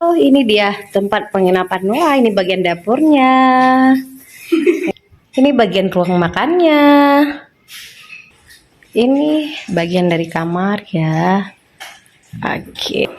Oh, ini dia tempat penginapan. Wah, ini bagian dapurnya. Ini bagian ruang makannya. Ini bagian dari kamar ya. Oke.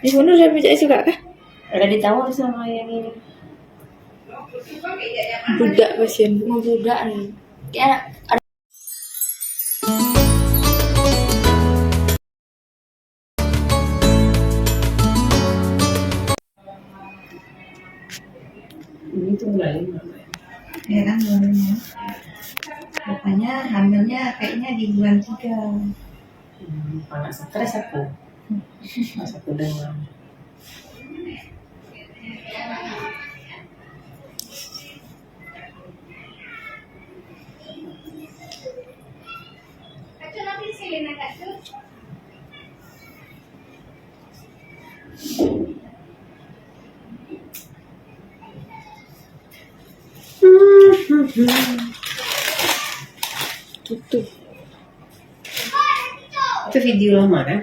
Di mana saya bijak juga kah? Ada ditawar sama yang ini. Budak pasien. Mau budak nih. Ya, ada. Ini tuh mulai Ya kan bulannya. Katanya hamilnya kayaknya di bulan 3. agak stres aku. Pas aku dengar. Tutup. Itu video lama kan?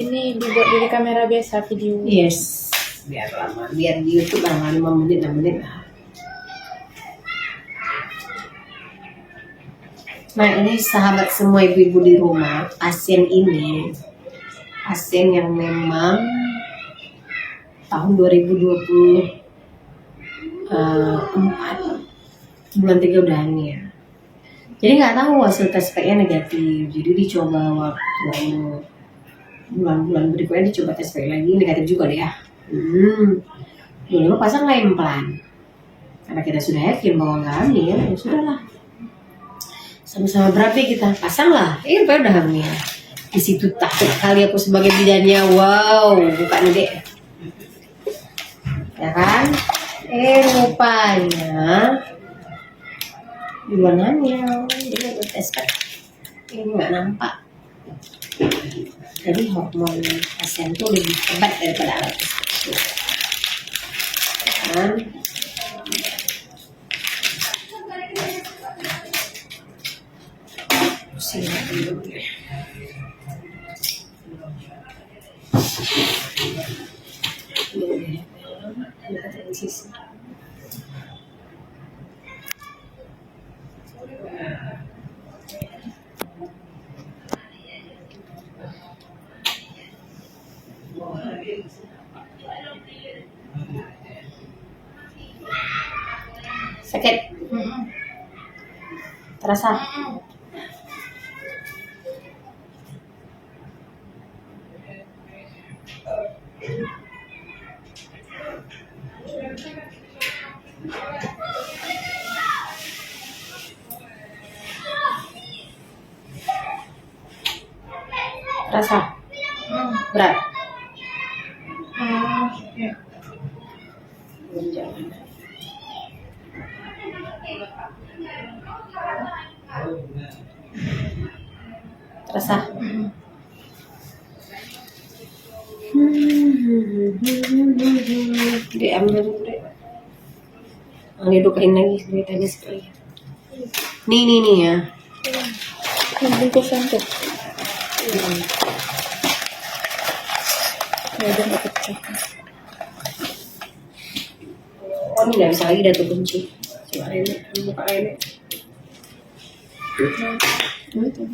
Ini dibuat dari kamera biasa video. Yes. Biar lama, biar di YouTube lama 5 menit 6 menit lah. Nah, ini sahabat semua ibu-ibu di rumah, pasien yang memang tahun 2024 bulan 3 udah hamil. Jadi nggak tahu hasil tes PE negatif. Jadi dicoba waktu bulan-bulan berikutnya dicoba tes PE lagi, negatif juga deh ya. Dulu pasang lah implan. Karena kita sudah yakin bahwa nggak hamil, ya sudahlah. Sama-sama berarti kita pasang lah. Implan udah hamil. Di situ takut kali aku sebagai bidannya. Wow, bukan deh. Ya kan? Rupanya duluan hamil. Jadi aku tes kan. Ini nggak nampak. Jadi hormon pasien tuh lebih hebat daripada alat tes. Kan? Pusing dulu deh. Sakit? Terasa? Terasa? Berat? Ya. Jangan. Terasa? Diambil dulu deh. Dibukain lagi ceritanya sekali. Nih ya. Yang bungkusan tuh. Ya udah nggak pecah. Oh, ini nggak bisa lagi dah tuh kunci. Coba ini, buka ini. Itu.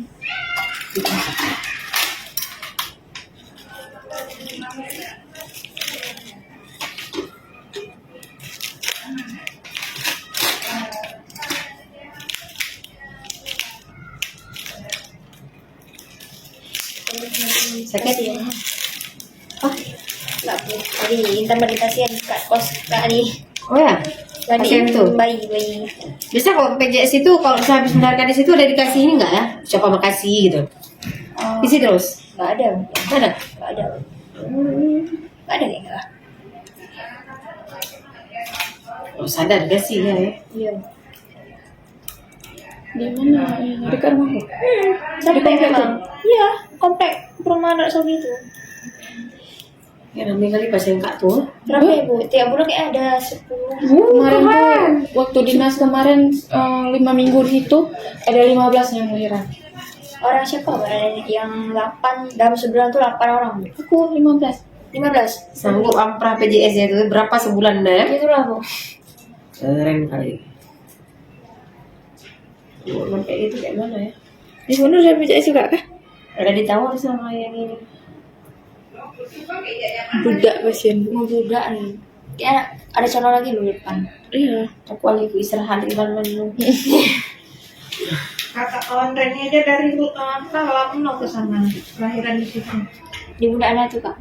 Sakit ya? Oh, nggak boleh. Tadi tambah dikasih kak kos kak Ali. Oh ya? Tadi Pasien tuh? bayi. Bisa kalau PJS itu kalau misalnya habis mendengarkan di situ ada dikasih ini nggak ya? Siapa makasih gitu? Oh, Isi terus? nggak ada. Nggak ada? Nggak ada. Nggak ada kayaknya lah. Oh, sadar gak sih ya? Iya. Di mana? Dekat rumahku. Sampai komplek memang. Iya, komplek perumahan Arab Saudi itu. Ya namanya kali pasien kak tuh. Berapa ya Bu? Tiap bulan kayak ada 10. Kemarin tuh waktu dinas kemarin 5 minggu itu ada 15 yang lahiran. Orang siapa Bu? Ada yang 8 dalam sebulan tuh 8 orang Bu. Aku 15. 15. Sanggup amprah PJS nya itu berapa sebulan dah ya? Itulah Bu. Keren kali. Bukan kayak gitu kayak mana ya? Di mana saya BPJS juga kah? Ada ditawar sama yang ini. Budak pasien. Mau budak nih. Ya ada channel lagi loh depan. Iya. Aku lagi istirahat di mana dulu. Kakak kawan Reni aja dari Lawang ke sana, kelahiran di situ. Di budaknya tuh Kak.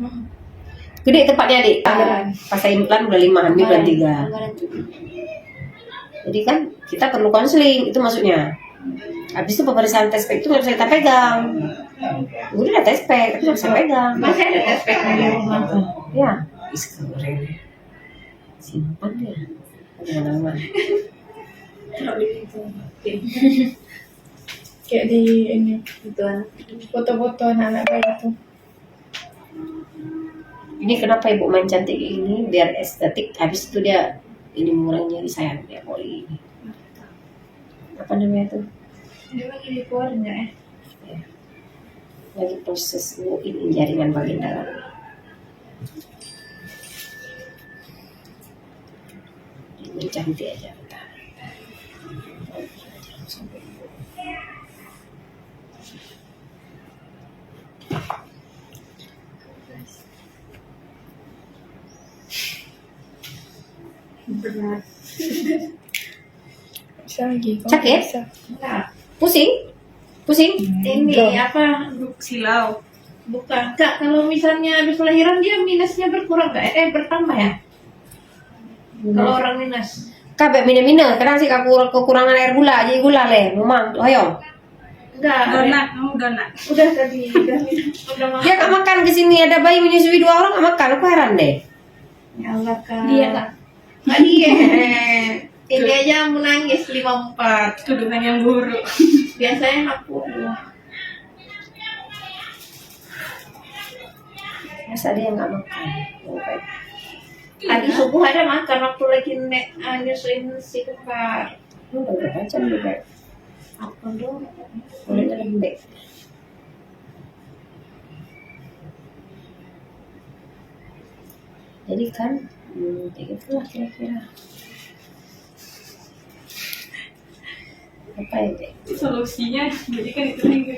Gede tempatnya adik. Pas saya implan udah 5, hamil bulan 3. Kemarin tuh. Jadi kan kita perlu konseling, itu maksudnya. Habis itu pemeriksaan tes pack itu nggak bisa kita pegang. Udah ada tes pack, tapi nggak bisa pegang. Masih ada tes pack di rumah tuh. Ya, keren. Simpan ya. Lama-lama. Kayak di ini gituan. Foto-foto anak-anak bayi itu. Ini kenapa ibu main cantik kayak gini? Biar estetik. Habis itu dia ini mengurangi nyeri sayang dia poli ini. Apa namanya tuh? Dia lagi dikeluarin ya? Ya. Lagi proses ini jaringan bagian dalam. Ini cantik aja. Benar. Bisa lagi. Sakit? Bisa. Enggak. Pusing? Pusing? Ini apa? Silau. Bukan. Kak, kalau misalnya habis lahiran dia minusnya berkurang nggak? Bertambah ya? Kalau orang minus. Kabeh mina-mina, kadang sih kekurangan air gula, jadi gula le, memang, ayo. Enggak. Udah tadi. Udah makan. Dia gak makan ke sini ada bayi menyusui 2 orang gak makan, aku heran deh. Ya Allah Kak. Dia Kak. Nggak dia. Ini aja menangis 54. Tuduhan yang buruk. Biasanya aku. Masa dia gak makan? Tadi subuh ada makan waktu lagi nyusuin si kembar. Udah berapa jam juga? Apa dong? Mulainya lembek. Jadi kan, kayak gitulah kira-kira. Apa ya, Dek? Solusinya jadi kan itu juga.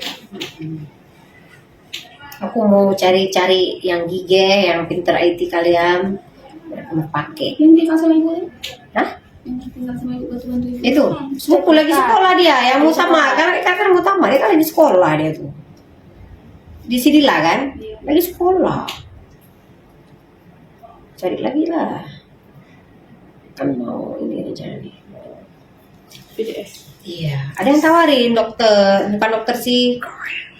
Aku mau cari-cari yang gige, yang pinter IT kalian. Aku mau pakai. Yang tinggal sama ibu ya? Hah? Yang tinggal sama ibu bantu ibu. Itu, sepupu lagi sekolah dia, yang mau sama, karena kan mau tamat, dia kan lagi sekolah dia tuh. Di sini lah kan, lagi sekolah. Cari lagi lah. Kan mau ini rencana nih. BPJS. Iya, ada yang tawarin dokter, bukan dokter sih,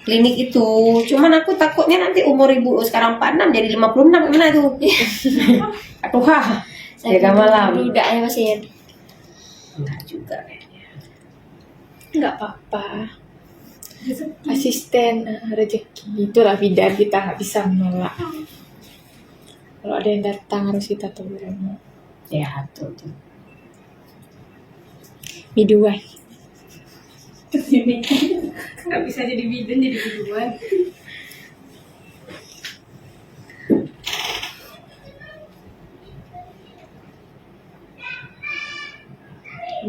klinik itu. Cuman aku takutnya nanti umur ibu sekarang 46 jadi 56 gimana tuh? Aduh, jaga malam. Budaknya pasien. Enggak juga kayaknya. Enggak apa-apa. Asisten rezeki itulah bidang kita nggak bisa menolak. Kalau ada yang datang harus kita tolong. Ya, tuh. Midwife. Nggak bisa jadi bidan jadi biduan.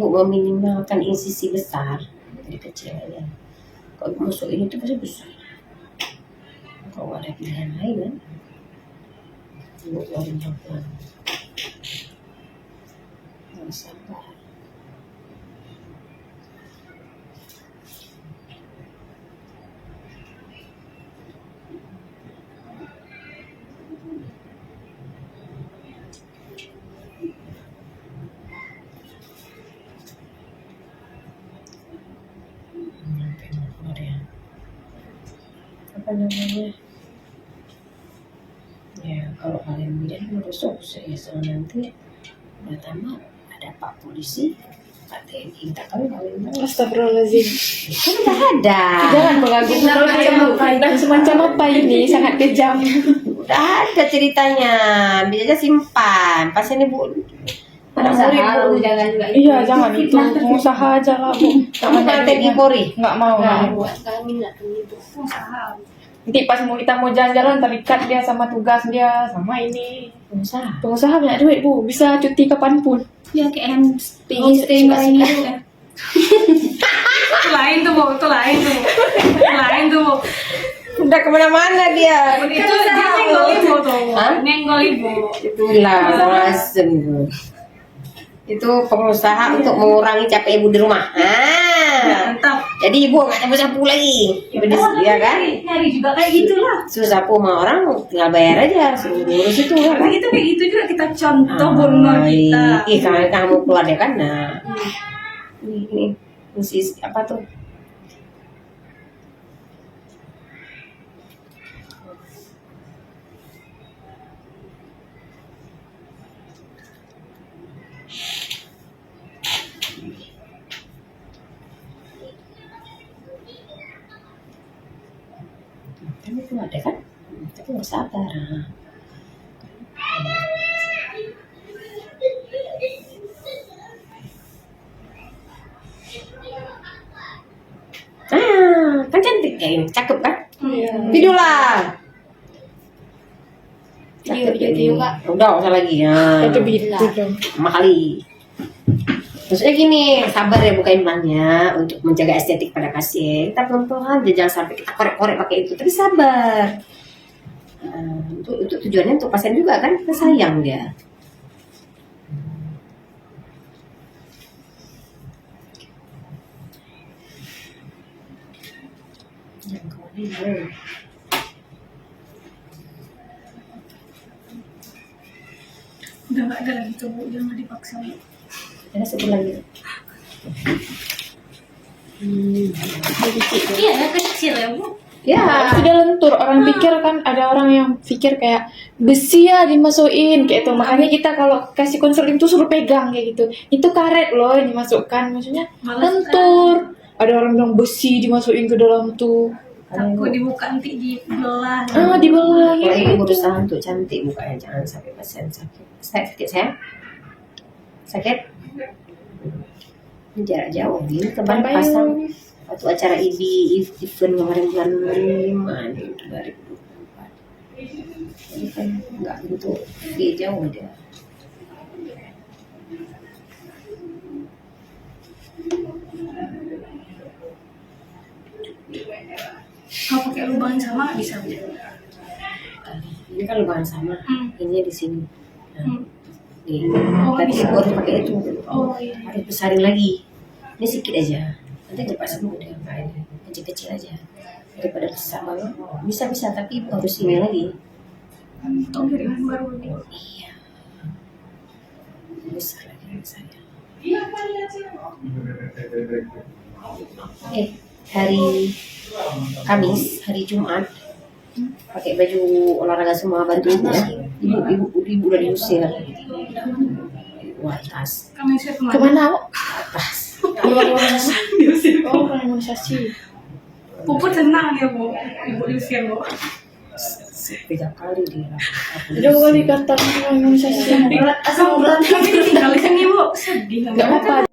Bu meminimalkan insisi besar dari kecil aja. Kalau masuk ini tuh pasti besar. Kalau ada pilihan lain kan, bu keluarin pelan. Harus sabar. Apa namanya, ya kalau kalian bilang harus sukses nanti udah tamat ada Pak Polisi, Pak TNI, tak tahu kalian tahu Astagfirullahaladzim. kan udah ada. Jangan mengagumi semacam apa ini sangat kejam. Udah ada ceritanya, bisa aja simpan. Pas ini Bu, ada Usaha, murid Bu. jangan juga. Iya, jangan itu. Pengusaha aja lah, Bu. Kamu praktek di Polri? Nggak mau. Nah, nggak. buat kami lah itu usaha. Nanti pas kita mau jalan-jalan terikat dia sama tugas dia sama ini. Usaha. Pengusaha banyak duit, Bu. Bisa cuti kapanpun. Ya kayak homestay ini ya. Itu lain tuh Bu, itu lain tuh Bu. Itu lain tuh Bu. Udah kemana-mana dia. Itu dia nenggol ibu tuh. Hah? Nenggol ibu. Itulah masem itu. Itu pengusaha untuk mengurangi capek ibu di rumah. Mantap. Jadi ibu nggak sapu-sapu lagi. Ya kan? Nyari juga kayak gitulah. Suruh sapu sama orang tinggal bayar aja. Suruh ngurus itu kan. Tapi itu kayak gitu juga kita contoh honor kita. Ih, kamu keluar deh kan. Nah. Ini apa tuh? Kamu keluar deh kan? Tapi nggak sabar. Kan cantik kayak ini, cakep kan? Video lah. Video, Kak. Udah nggak usah lagi ya. Itu gitu dong. Kali. Maksudnya gini, sabar ya bukain bannya untuk menjaga estetik pada pasien. Kita pelan-pelan aja, jangan sampai kita korek-korek pakai itu, tapi sabar. Itu tujuannya untuk pasien juga kan, kita sayang dia. Jangan kemana-mana. Udah nggak ada lagi tuh Bu, jangan dipaksa. Ada satu lagi. Iya, kecil ya Bu. Ya. Itu dia lentur. Orang pikir kan ada orang yang pikir kayak besi ya dimasukin kayak itu. Makanya kita kalau kasih konseling tuh suruh pegang kayak gitu. Itu karet loh yang dimasukkan. Maksudnya Males, lentur. Ada orang bilang besi dimasukin ke dalam tuh. Takut dibuka nanti dibelah. Dibelah Kalau gitu. ibu berusaha untuk cantik mukanya, jangan sampai pasien sakit. Sakit sayang? Sakit? Ini jarak jauh, ini kemarin Bye-bye. pasang waktu acara event kemarin bulan 5 nih 2024. Jadi kan nggak bentuk jauh dia. Kalau pakai lubang yang sama nggak bisa Bu. Ini kan lumayan sama, ini di sini. Nah, nih, Oh, tadi bisa. harus pakai itu. Oh iya. Harus besarin lagi. Ini sedikit aja. Nanti cepat sembuh dia makanya kecil-kecil aja. Daripada besar banget. Bisa tapi harus ini lagi. Tau kiriman baru nih. Iya. Besar lagi saya. Hari Kamis, hari Jumat, pakai baju olahraga semua bantu ibu ya. Ibu udah diusir. Wah, tas Kami siap kemana? Kemana? atas. Oh, imunisasi. Puput senang ya Bu. Ibu diusir Bu. 3 kali dia. Udah kali kata imunisasi. Asam berat kami ditinggal di sini Bu. Sedih. Gak apa-apa.